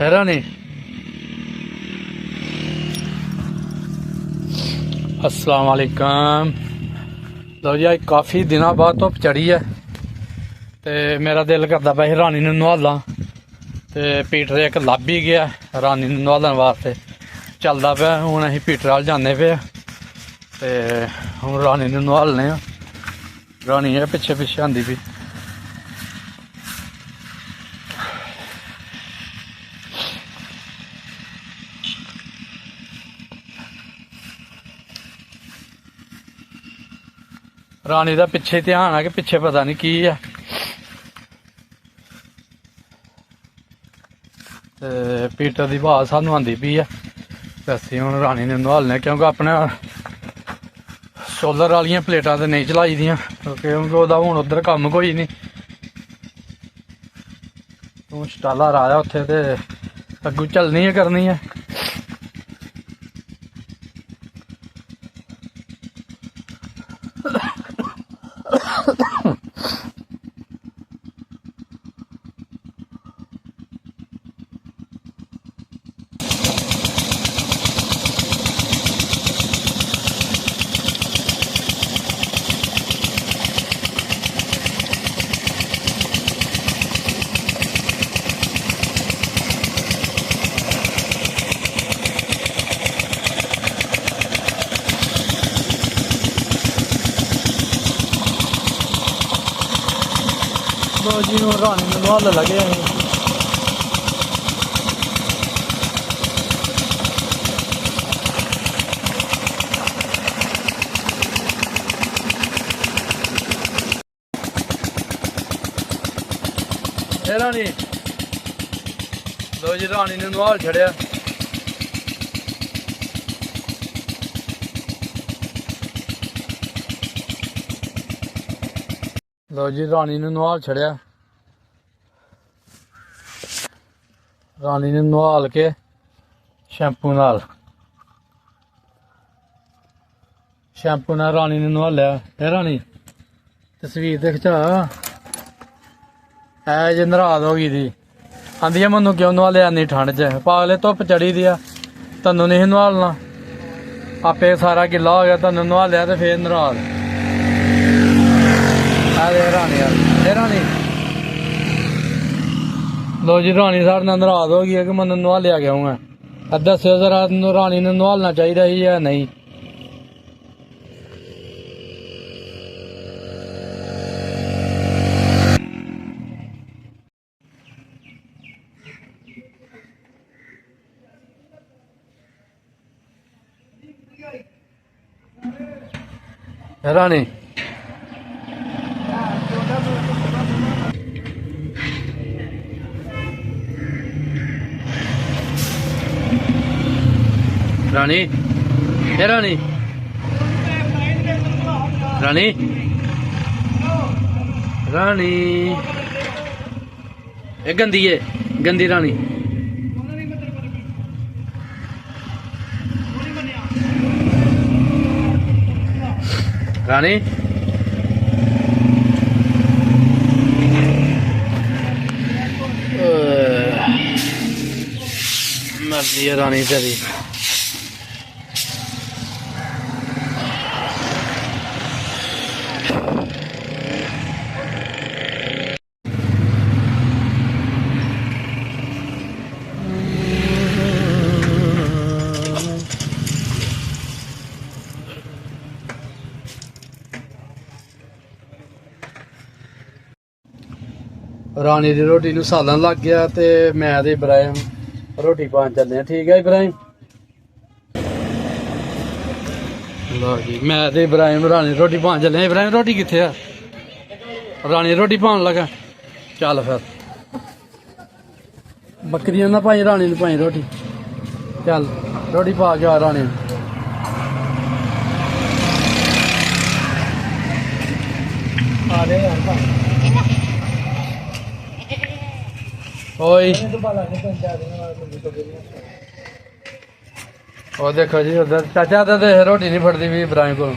हैरा नहीं। अस्सलाम वालेकुम। लो जी अज काफ़ी दिनों बाद धुप चढ़ी है तो मेरा दिल करता पाया रानी नूं नवाला तो पीटर एक लभ ही गया रानी नूं नवालण वास्ते चलता पाया। हुण असीं पीटर वाल जाने पे तो हुण रानी नूं नवालने आ। रानी है पिछे पिछे आंदी पई। रानी का पिछे ध्यान है कि पिछे पता नहीं की है। पीटर की आवाज़ सानू आती पई है तो असीं हुण रानी ने नवालने क्योंकि अपने सोलर वाली प्लेटां तो नहीं चलाई दियां क्योंकि ओहदा हुण उधर कम कोई नहीं। तू स्टाला राया उत्थे ते अग्गू चलनी है करनी है। लो जी हुण रानी नूं नवालन लगे असीं। रानी लो जी रानी ने नवाल छड़िया। लो जी रानी ने नवाल छड़िया। रानी ने नवाल के शैंपू नाल रानी ने नवालिया। है रानी तस्वीर ते खिचा ऐ जे नराज हो गई थी आंदी मैनू क्यों नवालिया इन्नी ठंड च पागले धुप चढ़ी दी आ तैनू नहीं नवालना आपे सारा गिला हो गया तैनू नवालिया तो फिर नराज। रानी यार रानी लो जी रानी साढ़े नाल नाराज हो गई है कि मैनू नवालिया क्यों है। दस्यो जरा रानी ने नवालना चाहिए ही या नहीं। रानी रानी हे रानी रानी रानी ये गंदी है गंदी रानी। रानी मर्जी है रानी तेरी। रानी की रोटी नूं सालन लग गया तो मैं ते इब्राहिम रोटी पान चले। ठीक है इब्राहिम लो जी मैं ते इब्राहिम रानी रोटी पान चले। इब्राहिम रोटी कित्थे आ रानी रोटी पान लगा। चल फिर बकरियां ना पाई रानी नूं पाई रोटी। चल रोटी पा के आ रानी नूं। आ रहे यार ओए ओ देखो जी उधर चाचा तो रोटी नहीं फटती भी इब्राहिम को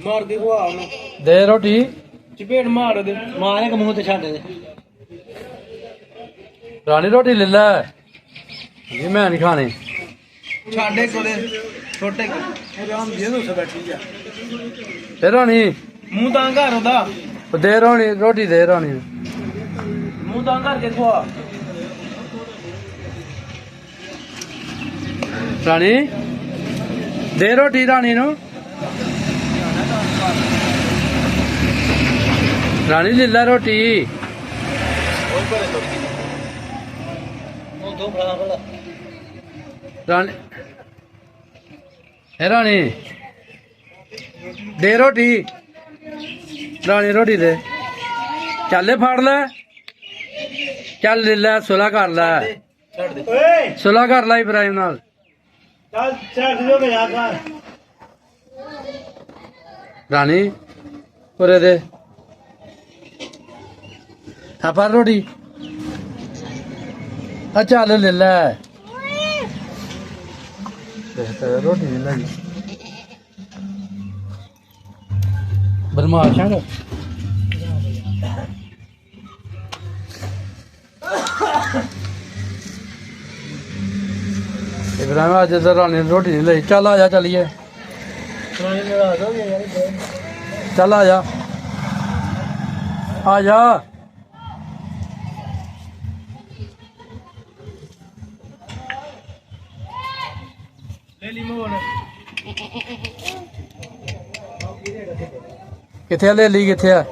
ਮਾਰ ਦੇ ਖਵਾ ਉਹਨੂੰ ਦੇ ਰੋਟੀ ਚਪੇੜ ਮਾਰ ਦੇ ਮਾਰੇ ਕਿ ਮੂੰਹ ਤੇ ਛੱਡ ਦੇ ਰਾਣੀ ਰੋਟੀ ਲੈ ਲੈ ਜੀ ਮੈਂ ਨਹੀਂ ਖਾਣੀ ਛਾੜੇ ਕੋਲੇ ਛੋਟੇ ਕੋਲੇ ਰਾਮ ਜੀ ਨੂੰ ਬੈਠੀ ਆ ਤੇ ਰਾਣੀ ਮੂੰਹ ਤਾਂ ਘਰ ਉਹਦਾ ਦੇ ਰਾਣੀ ਰੋਟੀ ਦੇ ਰਾਣੀ ਨੂੰ। ਮੂੰਹ ਤਾਂ ਕਰਕੇ ਖਵਾ ਰਾਣੀ ਦੇ ਰੋਟੀ ਰਾਣੀ ਨੂੰ ਰਾਣੀ ਲੈ ਲੈ ਰੋਟੀ ਉਹ ਦੋ ਬੜਾ ਬੜਾ ਰਾਣੀ ਇਹ ਰਾਣੀ ਦੇ ਰੋਟੀ ਰਾਣੀ ਰੋਟੀ ਦੇ ਚੱਲੇ ਫੜ ਲੈ ਚੱਲ ਲੈ ਲੈ ਸੁਲਾ ਕਰ ਲੈ ਛੱਡ ਦੇ ਓਏ ਸੁਲਾ ਕਰ ਲੈ ਇਬਰਾਹਿਮ ਨਾਲ ਚੱਲ ਛੱਡ ਦਿਓ ਮੇਰਾ ਘਰ ਰਾਣੀ ਉਰੇ ਦੇ ਆ ਫੜ ਰੋਟੀ ਆ ਚੱਲ ਲੈ ਲੈ ਤੇ ਰੋਟੀ ਲੈ ਲੈ ਬਰਮਾਸ਼ਾਂ ਦਾ ਇਬਰਾਹਿਮ ਅੱਜ ਤਾਂ ਰਾਣੀ ਨੇ ਰੋਟੀ ਨਹੀਂ ਲਈ ਚੱਲ ਆ ਜਾ ਚੱਲੀਏ ਚੱਲ ਆ ਜਾ ਆ ਜਾ ਲੈ ਲਈ ਮੋੜ ਕਿੱਥੇ ਆ ਲੈ ਲਈ ਕਿੱਥੇ ਆ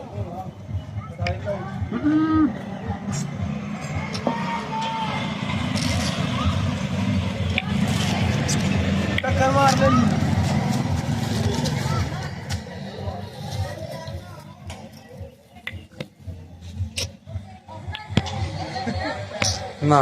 ਟੱਕਰ ਮਾਰ ਲੈ ਨਾ